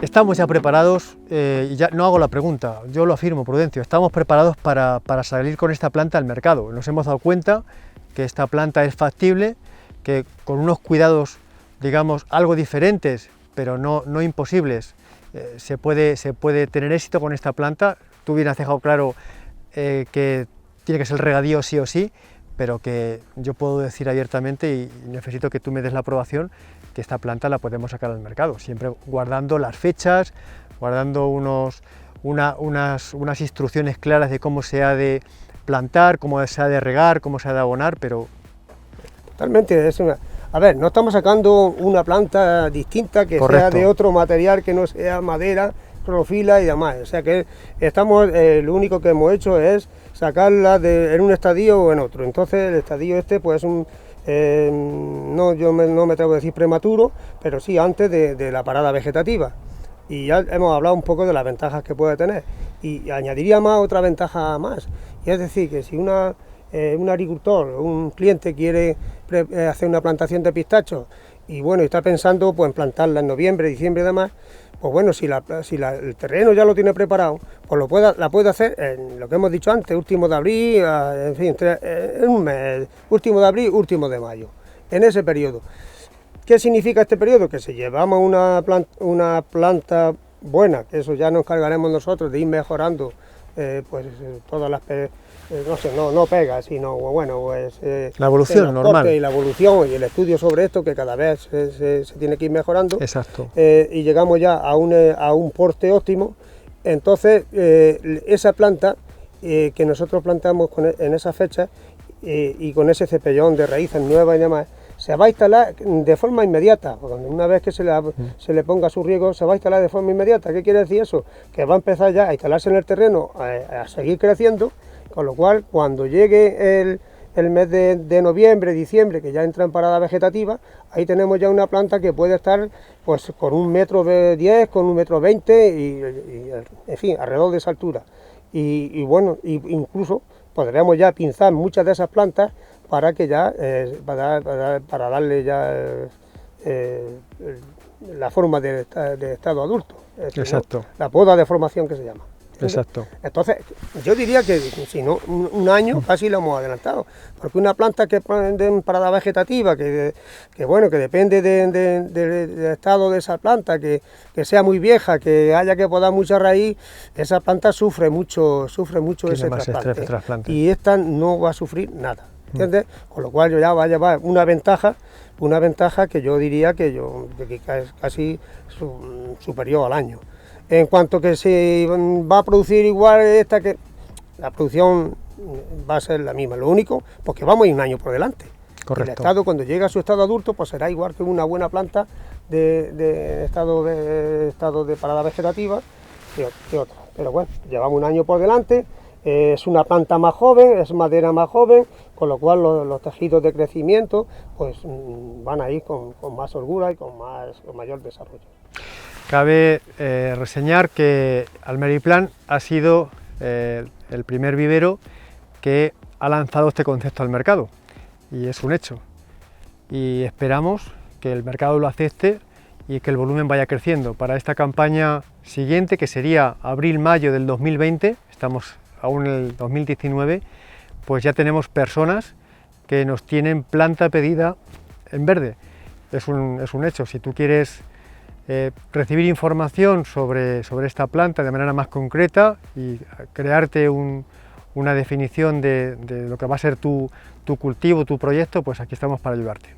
Estamos ya preparados, y ya no hago la pregunta, yo lo afirmo, Prudencio, estamos preparados para salir con esta planta al mercado. Nos hemos dado cuenta que esta planta es factible, que con unos cuidados, digamos, algo diferentes, pero no imposibles, se puede tener éxito con esta planta. Tú bien has dejado claro que tiene que ser el regadío sí o sí, pero que yo puedo decir abiertamente, y necesito que tú me des la aprobación, que esta planta la podemos sacar al mercado, siempre guardando las fechas, guardando unas instrucciones claras de cómo se ha de plantar, cómo se ha de regar, cómo se ha de abonar, pero... Totalmente, a ver, no estamos sacando una planta distinta que Correcto. sea de otro material que no sea madera, clorofila y demás, o sea que estamos, lo único que hemos hecho es sacarla en un estadio o en otro. Entonces el estadio este pues no me atrevo a decir prematuro, pero sí antes de la parada vegetativa, y ya hemos hablado un poco de las ventajas que puede tener, y añadiría más otra ventaja más, y es decir que si un agricultor o un cliente quiere hacer una plantación de pistachos y bueno, está pensando pues en plantarla en noviembre, diciembre y demás, pues bueno, si el terreno ya lo tiene preparado, pues la puede hacer en lo que hemos dicho antes, último de abril, en fin, en un mes, último de abril, último de mayo, en ese periodo. ¿Qué significa este periodo? Que si llevamos una planta buena, que eso ya nos encargaremos nosotros de ir mejorando pues todas las... no pega, sino bueno, pues la evolución normal. Y la evolución y el estudio sobre esto, que cada vez se tiene que ir mejorando. Exacto. Y llegamos ya a un porte óptimo. Entonces, esa planta que nosotros plantamos en esa fecha y con ese cepellón de raíces nuevas y demás, se va a instalar de forma inmediata. Una vez que se le ponga su riego, se va a instalar de forma inmediata. ¿Qué quiere decir eso? Que va a empezar ya a instalarse en el terreno, a seguir creciendo, con lo cual cuando llegue el mes de noviembre, diciembre, que ya entra en parada vegetativa, ahí tenemos ya una planta que puede estar pues con 1,10 m, con 1,20 m y en fin, alrededor de esa altura. Y bueno, incluso podremos ya pinzar muchas de esas plantas para que ya, para darle ya la forma de estado adulto. Exacto. ¿No? La poda de formación que se llama. Exacto. Entonces, yo diría que si no, un año casi lo hemos adelantado, porque una planta que en parada vegetativa, que bueno, que depende del estado de esa planta, que sea muy vieja, que haya que podar mucha raíz, esa planta sufre mucho ese trasplante, y esta no va a sufrir nada, ¿entiendes? Con lo cual ya va a llevar una ventaja que yo diría que es casi superior al año. En cuanto que se va a producir igual que la producción va a ser la misma, lo único, porque vamos a ir un año por delante. Correcto. El estado, cuando llegue a su estado adulto, pues será igual que una buena planta de estado de parada vegetativa que otra. Pero bueno, llevamos un año por delante, es una planta más joven, es madera más joven, con lo cual los tejidos de crecimiento pues van a ir con más holgura y con mayor desarrollo. Cabe reseñar que Almeriplan ha sido el primer vivero que ha lanzado este concepto al mercado, y es un hecho, y esperamos que el mercado lo acepte y que el volumen vaya creciendo. Para esta campaña siguiente, que sería abril-mayo del 2020, estamos aún en el 2019, pues ya tenemos personas que nos tienen planta pedida en verde. Es un hecho. Si tú quieres recibir información sobre esta planta de manera más concreta y crearte una definición de lo que va a ser tu cultivo, tu proyecto, pues aquí estamos para ayudarte.